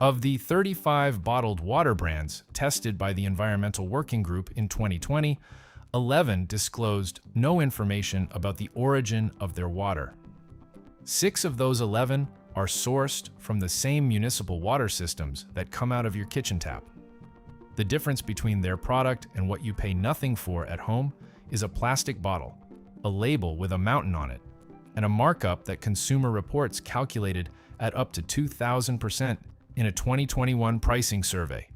Of the 35 bottled water brands tested by the Environmental Working Group in 2020, 11 disclosed no information about the origin of their water. 6 of those 11 are sourced from the same municipal water systems that come out of your kitchen tap. The difference between their product and what you pay nothing for at home is a plastic bottle, a label with a mountain on it, and a markup that Consumer Reports calculated at up to 2,000% in a 2021 pricing survey.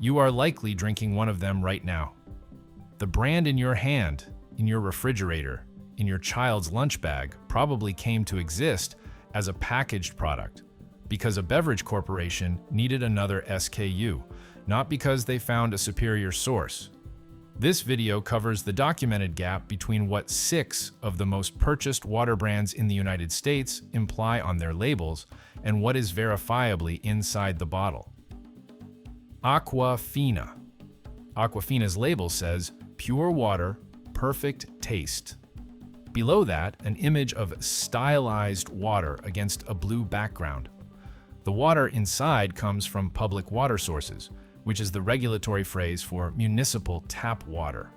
You are likely drinking one of them right now. The brand in your hand, in your refrigerator, in your child's lunch bag probably came to exist as a packaged product because a beverage corporation needed another SKU, not because they found a superior source. This video covers the documented gap between what 6 of the most purchased water brands in the United States imply on their labels and what is verifiably inside the bottle. Aquafina. Aquafina's label says, "Pure water, perfect taste." Below that, an image of stylized water against a blue background. The water inside comes from public water sources, which is the regulatory phrase for municipal tap water.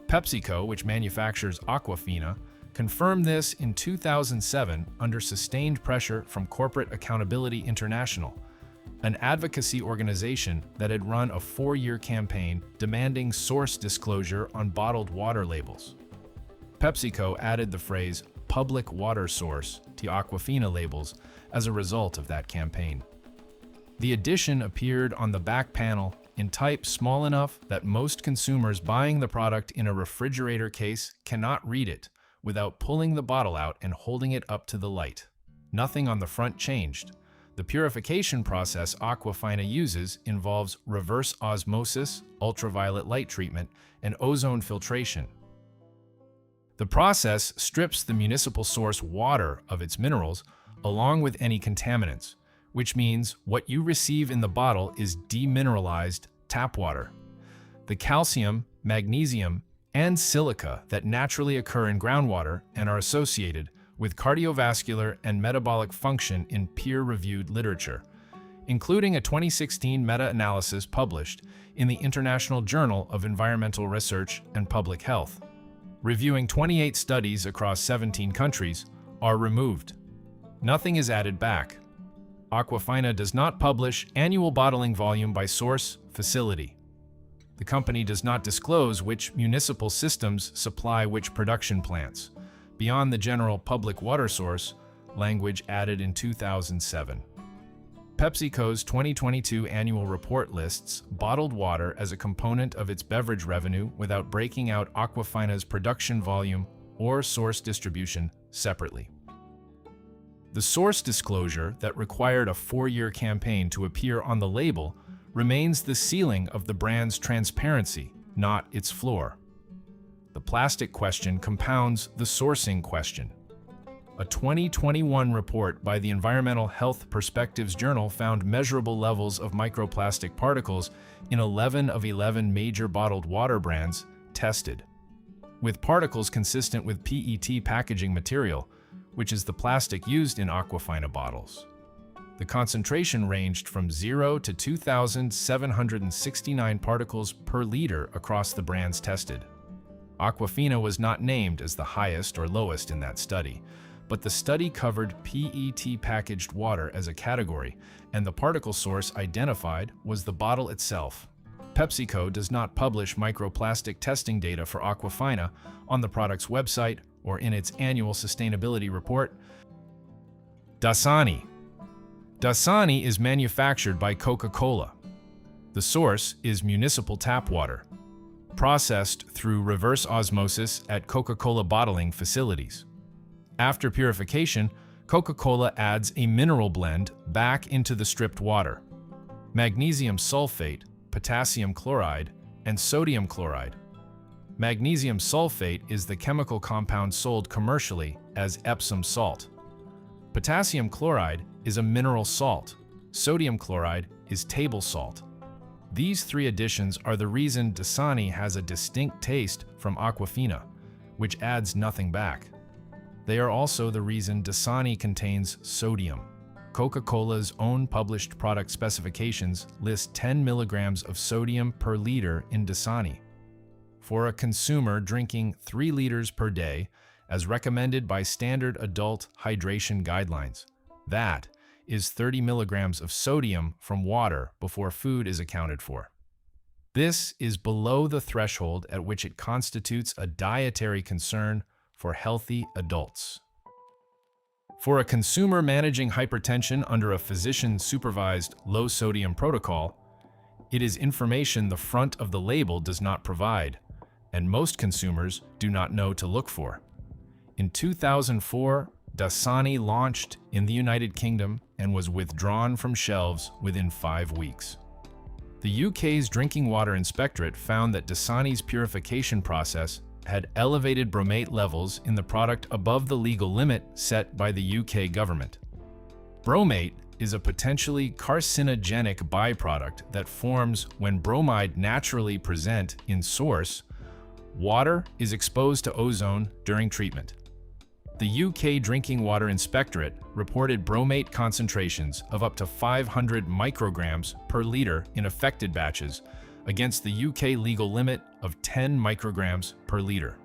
PepsiCo, which manufactures Aquafina, confirmed this in 2007 under sustained pressure from Corporate Accountability International, an advocacy organization that had run a 4-year campaign demanding source disclosure on bottled water labels. PepsiCo added the phrase public water source to Aquafina labels as a result of that campaign. The addition appeared on the back panel in type small enough that most consumers buying the product in a refrigerator case cannot read it without pulling the bottle out and holding it up to the light. Nothing on the front changed. The purification process Aquafina uses involves reverse osmosis, ultraviolet light treatment, and ozone filtration. The process strips the municipal source water of its minerals along with any contaminants, which means what you receive in the bottle is demineralized tap water. The calcium, magnesium, and silica that naturally occur in groundwater and are associated with cardiovascular and metabolic function in peer-reviewed literature, including a 2016 meta-analysis published in the International Journal of Environmental Research and Public Health, reviewing 28 studies across 17 countries, are removed. Nothing is added back. Aquafina does not publish annual bottling volume by source facility. The company does not disclose which municipal systems supply which production plants, beyond the general public water source language added in 2007. PepsiCo's 2022 annual report lists bottled water as a component of its beverage revenue without breaking out Aquafina's production volume or source distribution separately. The source disclosure that required a 4-year campaign to appear on the label remains the ceiling of the brand's transparency, not its floor. The plastic question compounds the sourcing question. A 2021 report by the Environmental Health Perspectives Journal found measurable levels of microplastic particles in 11 of 11 major bottled water brands tested, with particles consistent with PET packaging material, which is the plastic used in Aquafina bottles. The concentration ranged from 0 to 2,769 particles per liter across the brands tested. Aquafina was not named as the highest or lowest in that study, but the study covered PET packaged water as a category, and the particle source identified was the bottle itself. PepsiCo does not publish microplastic testing data for Aquafina on the product's website or in its annual sustainability report. Dasani. Dasani is manufactured by Coca-Cola. The source is municipal tap water, processed through reverse osmosis at Coca-Cola bottling facilities. After purification, Coca-Cola adds a mineral blend back into the stripped water: magnesium sulfate, potassium chloride, and sodium chloride. Magnesium sulfate is the chemical compound sold commercially as Epsom salt. Potassium chloride is a mineral salt. Sodium chloride is table salt. These 3 additions are the reason Dasani has a distinct taste from Aquafina, which adds nothing back. They are also the reason Dasani contains sodium. Coca-Cola's own published product specifications list 10 milligrams of sodium per liter in Dasani. For a consumer drinking 3 liters per day, as recommended by standard adult hydration guidelines, that is 30 milligrams of sodium from water before food is accounted for. This is below the threshold at which it constitutes a dietary concern for healthy adults. For a consumer managing hypertension under a physician-supervised low-sodium protocol, it is information the front of the label does not provide, and most consumers do not know to look for. In 2004, Dasani launched in the United Kingdom and was withdrawn from shelves within 5 weeks. The UK's Drinking Water Inspectorate found that Dasani's purification process had elevated bromate levels in the product above the legal limit set by the UK government. Bromate is a potentially carcinogenic byproduct that forms when bromide naturally present in source. Water is exposed to ozone during treatment. The UK Drinking Water Inspectorate reported bromate concentrations of up to 500 micrograms per liter in affected batches, against the UK legal limit of 10 micrograms per liter.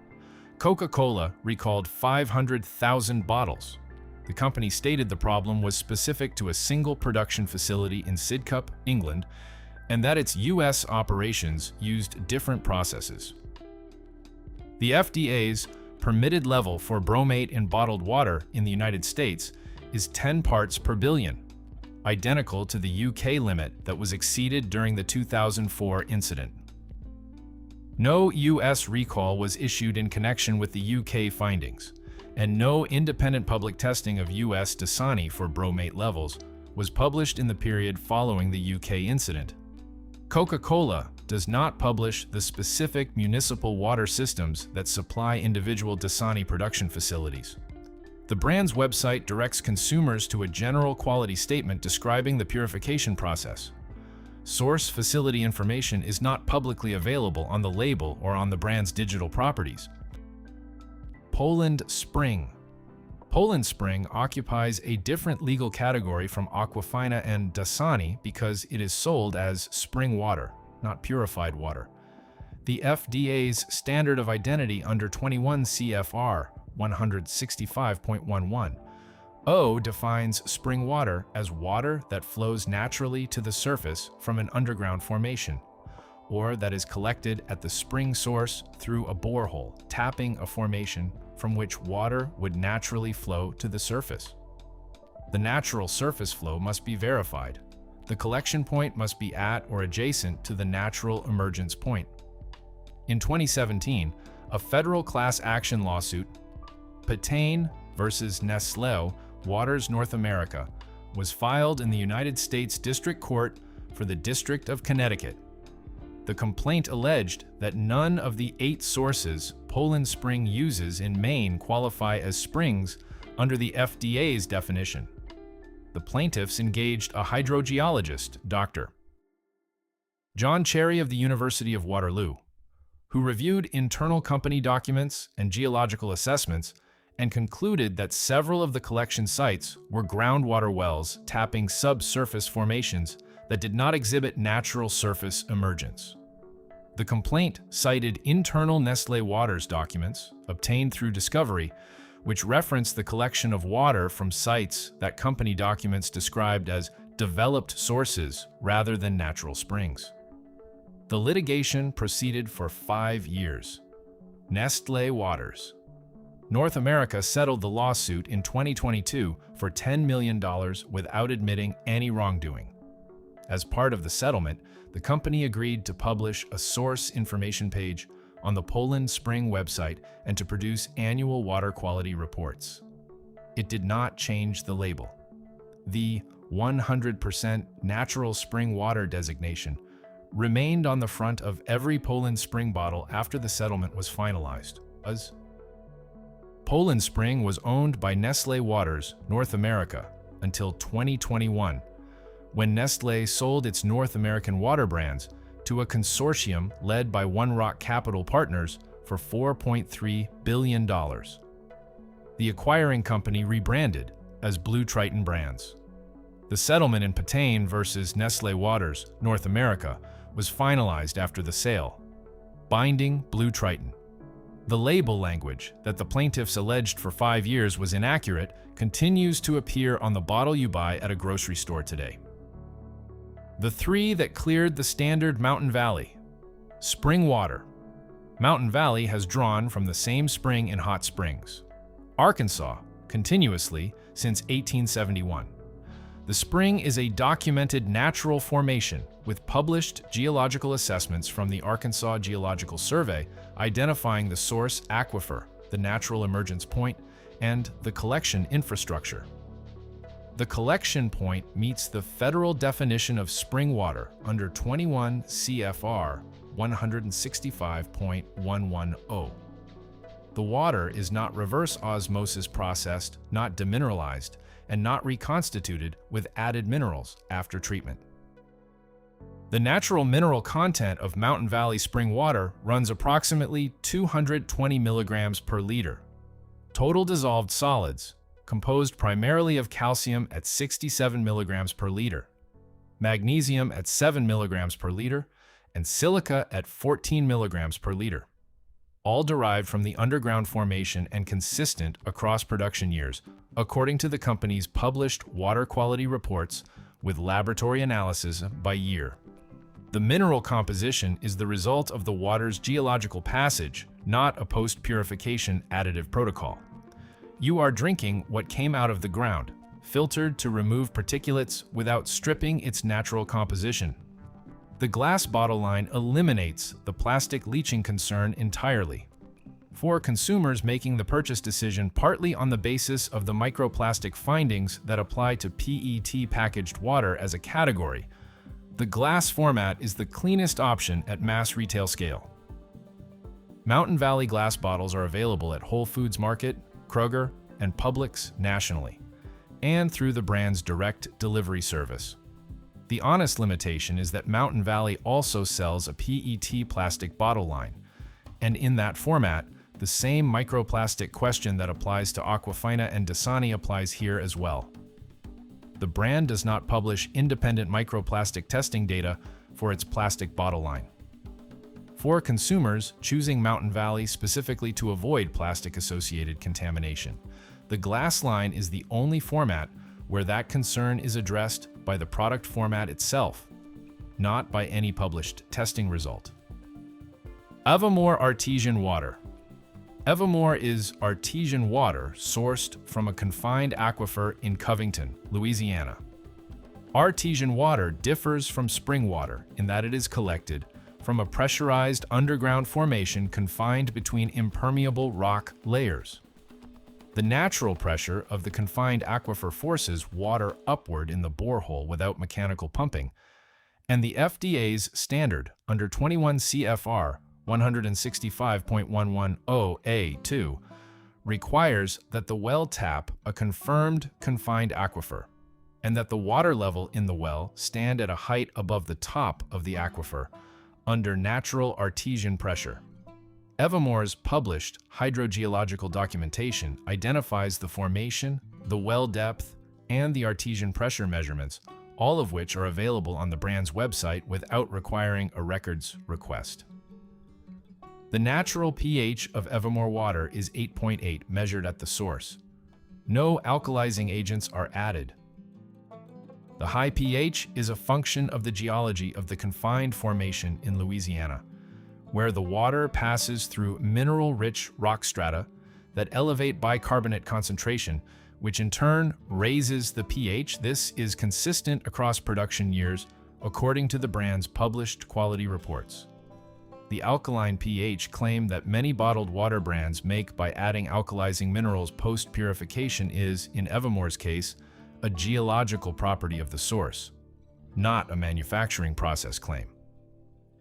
Coca-Cola recalled 500,000 bottles. The company stated the problem was specific to a single production facility in Sidcup, England, and that its US operations used different processes. The FDA's permitted level for bromate in bottled water in the United States is 10 parts per billion, identical to the UK limit that was exceeded during the 2004 incident. No US recall was issued in connection with the UK findings, and no independent public testing of US Dasani for bromate levels was published in the period following the UK incident. Coca-Cola does not publish the specific municipal water systems that supply individual Dasani production facilities. The brand's website directs consumers to a general quality statement describing the purification process. Source facility information is not publicly available on the label or on the brand's digital properties. Poland Spring. Poland Spring occupies a different legal category from Aquafina and Dasani because it is sold as spring water, not purified water. The FDA's standard of identity under 21 CFR 165.11 O defines spring water as water that flows naturally to the surface from an underground formation, or that is collected at the spring source through a borehole, tapping a formation from which water would naturally flow to the surface. The natural surface flow must be verified. The collection point must be at or adjacent to the natural emergence point. In 2017, a federal class action lawsuit, Petane versus Nestlé Waters North America, was filed in the United States District Court for the District of Connecticut. The complaint alleged that none of the 8 sources Poland Spring uses in Maine qualify as springs under the FDA's definition. The plaintiffs engaged a hydrogeologist, Dr. John Cherry of the University of Waterloo, who reviewed internal company documents and geological assessments and concluded that several of the collection sites were groundwater wells tapping subsurface formations that did not exhibit natural surface emergence. The complaint cited internal Nestlé Waters documents obtained through discovery, which referenced the collection of water from sites that company documents described as developed sources rather than natural springs. The litigation proceeded for 5 years. Nestlé Waters. North America settled the lawsuit in 2022 for $10 million without admitting any wrongdoing. As part of the settlement, the company agreed to publish a source information page on the Poland Spring website and to produce annual water quality reports. It did not change the label. The 100% natural spring water designation remained on the front of every Poland Spring bottle after the settlement was finalized. Poland Spring was owned by Nestlé Waters North America until 2021, when Nestlé sold its North American water brands to a consortium led by One Rock Capital Partners for $4.3 billion. The acquiring company rebranded as Blue Triton Brands. The settlement in Patain versus Nestlé Waters, North America, was finalized after the sale. Binding Blue Triton. The label language that the plaintiffs alleged for 5 years was inaccurate continues to appear on the bottle you buy at a grocery store today. The 3 that cleared the standard Mountain Valley. Spring water. Mountain Valley has drawn from the same spring in Hot Springs, Arkansas, continuously since 1871. The spring is a documented natural formation with published geological assessments from the Arkansas Geological Survey identifying the source aquifer, the natural emergence point, and the collection infrastructure. The collection point meets the federal definition of spring water under 21 CFR 165.110. The water is not reverse osmosis processed, not demineralized, and not reconstituted with added minerals after treatment. The natural mineral content of Mountain Valley spring water runs approximately 220 milligrams per liter. Total dissolved solids, composed primarily of calcium at 67 milligrams per liter, magnesium at 7 milligrams per liter, and silica at 14 milligrams per liter, all derived from the underground formation and consistent across production years, according to the company's published water quality reports with laboratory analysis by year. The mineral composition is the result of the water's geological passage, not a post-purification additive protocol. You are drinking what came out of the ground, filtered to remove particulates without stripping its natural composition. The glass bottle line eliminates the plastic leaching concern entirely. For consumers making the purchase decision partly on the basis of the microplastic findings that apply to PET packaged water as a category, the glass format is the cleanest option at mass retail scale. Mountain Valley glass bottles are available at Whole Foods Market, Kroger, and Publix nationally, and through the brand's direct delivery service. The honest limitation is that Mountain Valley also sells a PET plastic bottle line, and in that format, the same microplastic question that applies to Aquafina and Dasani applies here as well. The brand does not publish independent microplastic testing data for its plastic bottle line. For consumers choosing Mountain Valley specifically to avoid plastic-associated contamination, the glass line is the only format where that concern is addressed by the product format itself, not by any published testing result. Evamor Artesian Water. Evamor is artesian water sourced from a confined aquifer in Covington, Louisiana. Artesian water differs from spring water in that it is collected from a pressurized underground formation confined between impermeable rock layers. The natural pressure of the confined aquifer forces water upward in the borehole without mechanical pumping, and the FDA's standard under 21 CFR 165.110A2 requires that the well tap a confirmed confined aquifer, and that the water level in the well stand at a height above the top of the aquifer under natural artesian pressure. Evamor's published hydrogeological documentation identifies the formation, the well depth, and the artesian pressure measurements, all of which are available on the brand's website without requiring a records request. The natural pH of Evamor water is 8.8 measured at the source. No alkalizing agents are added. The high pH is a function of the geology of the confined formation in Louisiana, where the water passes through mineral-rich rock strata that elevate bicarbonate concentration, which in turn raises the pH. This is consistent across production years, according to the brand's published quality reports. The alkaline pH claim that many bottled water brands make by adding alkalizing minerals post-purification is, in Evamor's case, a geological property of the source, not a manufacturing process claim.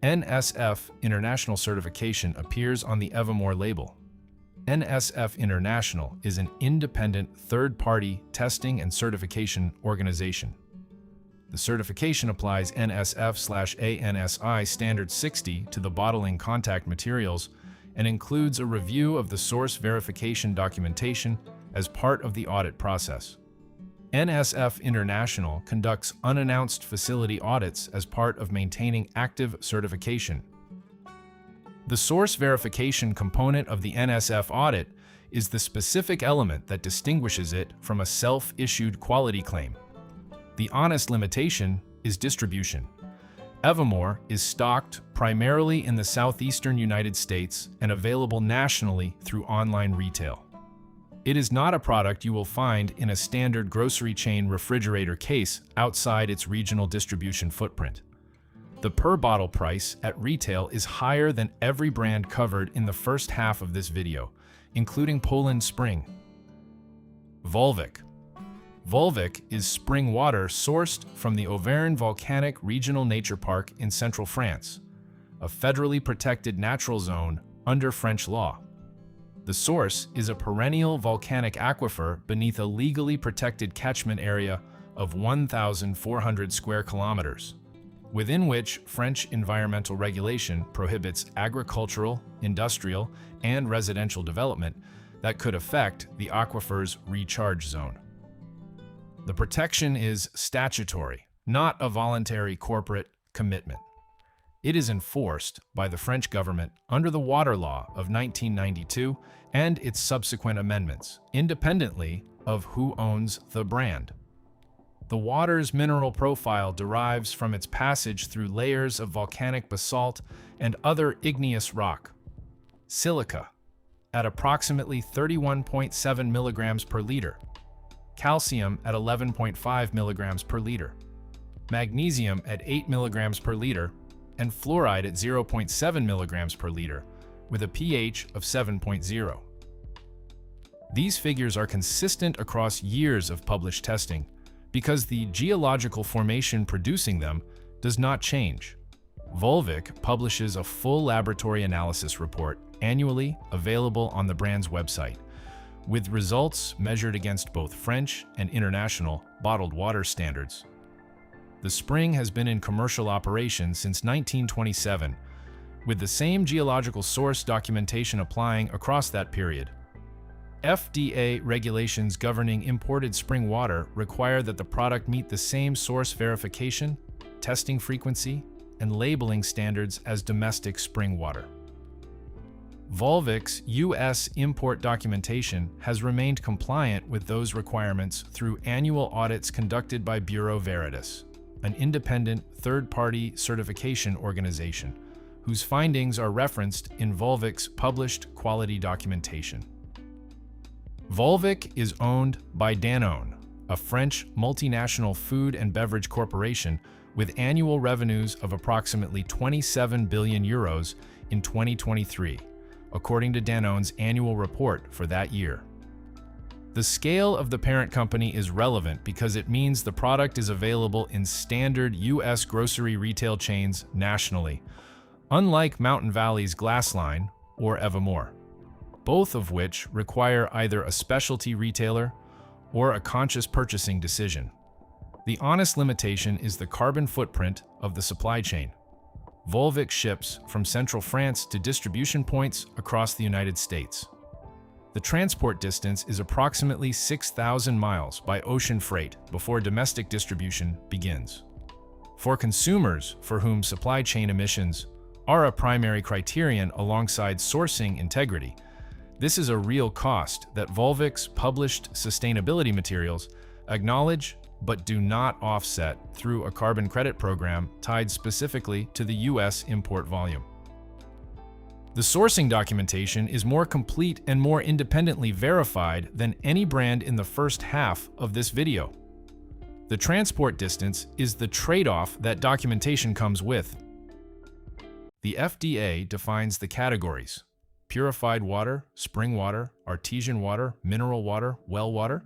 NSF International certification appears on the Evamor label. NSF International is an independent third-party testing and certification organization. The certification applies NSF/ANSI Standard 60 to the bottling contact materials and includes a review of the source verification documentation as part of the audit process. NSF International conducts unannounced facility audits as part of maintaining active certification. The source verification component of the NSF audit is the specific element that distinguishes it from a self-issued quality claim. The honest limitation is distribution. Evamor is stocked primarily in the southeastern United States and available nationally through online retail. It is not a product you will find in a standard grocery chain refrigerator case outside its regional distribution footprint. The per-bottle price at retail is higher than every brand covered in the first half of this video, including Poland Spring. Volvic. Volvic is spring water sourced from the Auvergne Volcanic Regional Nature Park in central France, a federally protected natural zone under French law. The source is a perennial volcanic aquifer beneath a legally protected catchment area of 1,400 square kilometers, within which French environmental regulation prohibits agricultural, industrial, and residential development that could affect the aquifer's recharge zone. The protection is statutory, not a voluntary corporate commitment. It is enforced by the French government under the Water Law of 1992 and its subsequent amendments, independently of who owns the brand. The water's mineral profile derives from its passage through layers of volcanic basalt and other igneous rock. Silica, at approximately 31.7 milligrams per liter. Calcium at 11.5 milligrams per liter. Magnesium at 8 milligrams per liter, and fluoride at 0.7 milligrams per liter, with a pH of 7.0. These figures are consistent across years of published testing because the geological formation producing them does not change. Volvic publishes a full laboratory analysis report annually available on the brand's website, with results measured against both French and international bottled water standards. The spring has been in commercial operation since 1927, with the same geological source documentation applying across that period. FDA regulations governing imported spring water require that the product meet the same source verification, testing frequency, and labeling standards as domestic spring water. Volvic's U.S. import documentation has remained compliant with those requirements through annual audits conducted by Bureau Veritas, an independent third-party certification organization whose findings are referenced in Volvic's published quality documentation. Volvic is owned by Danone, a French multinational food and beverage corporation with annual revenues of approximately 27 billion euros in 2023, according to Danone's annual report for that year. The scale of the parent company is relevant because it means the product is available in standard U.S. grocery retail chains nationally, unlike Mountain Valley's Glassline or Evamor, both of which require either a specialty retailer or a conscious purchasing decision. The honest limitation is the carbon footprint of the supply chain. Volvic ships from central France to distribution points across the United States. The transport distance is approximately 6,000 miles by ocean freight before domestic distribution begins. For consumers for whom supply chain emissions are a primary criterion alongside sourcing integrity, this is a real cost that Volvic's published sustainability materials acknowledge but do not offset through a carbon credit program tied specifically to the U.S. import volume. The sourcing documentation is more complete and more independently verified than any brand in the first half of this video. The transport distance is the trade-off that documentation comes with. The FDA defines the categories: purified water, spring water, artesian water, mineral water, well water.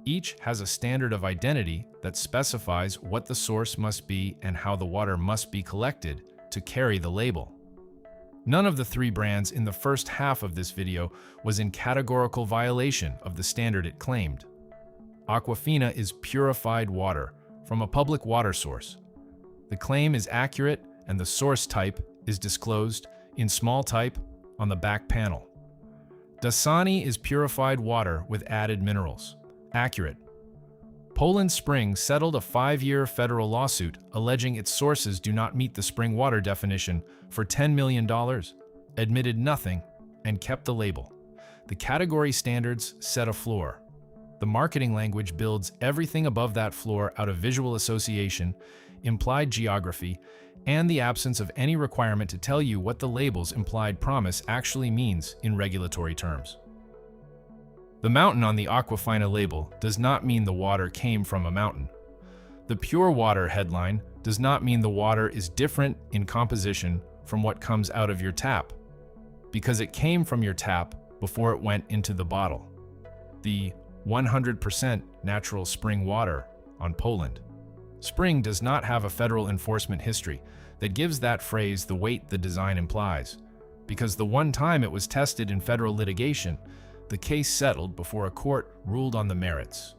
Each has a standard of identity that specifies what the source must be and how the water must be collected to carry the label. None of the three brands in the first half of this video was in categorical violation of the standard it claimed. Aquafina is purified water from a public water source. The claim is accurate and the source type is disclosed in small type on the back panel. Dasani is purified water with added minerals. Accurate. Poland Spring settled a 5-year federal lawsuit alleging its sources do not meet the spring water definition for $10 million, admitted nothing, and kept the label. The category standards set a floor. The marketing language builds everything above that floor out of visual association, implied geography, and the absence of any requirement to tell you what the label's implied promise actually means in regulatory terms. The mountain on the Aquafina label does not mean the water came from a mountain. The pure water headline does not mean the water is different in composition from what comes out of your tap, because it came from your tap before it went into the bottle. The 100% natural spring water on Poland. Spring does not have a federal enforcement history that gives that phrase the weight the design implies, because the one time it was tested in federal litigation, the case settled before a court ruled on the merits.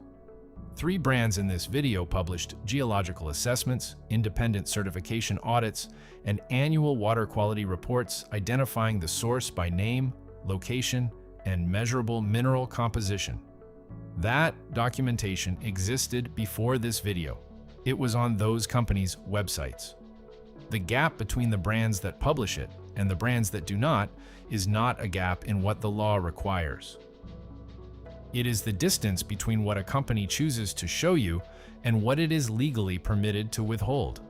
3 brands in this video published geological assessments, independent certification audits, and annual water quality reports identifying the source by name, location, and measurable mineral composition. That documentation existed before this video. It was on those companies' websites. The gap between the brands that publish it and the brands that do not is not a gap in what the law requires. It is the distance between what a company chooses to show you and what it is legally permitted to withhold.